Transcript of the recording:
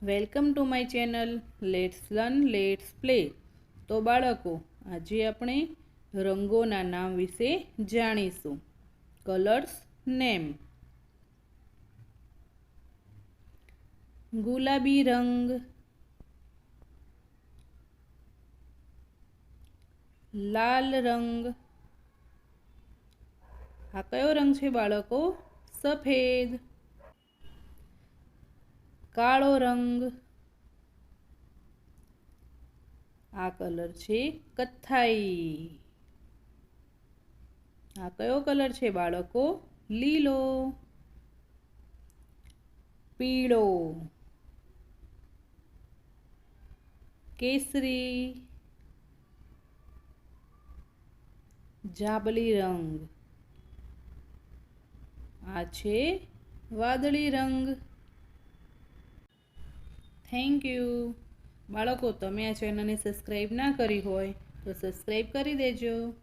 Welcome to my channel let's learn let's play. તો બાળકો, આજે આપણે રંગોના નામ વિશે જાણીશું. Colours name. ગુલાબી રંગ, લાલ રંગ. આ કયો રંગ છે બાળકો? સફેદ. કાળો રંગ. આ કલર છે કથ્થાઈ. આ કયો કલર છે બાળકો? લીલો. પીળો. કેસરી. જાંબલી રંગ. આ છે વાદળી રંગ. Thank you. બાળકો, તમે આ ચેનલને સબસ્ક્રાઈબ ના કરી હોય તો સબસ્ક્રાઈબ કરી દેજો.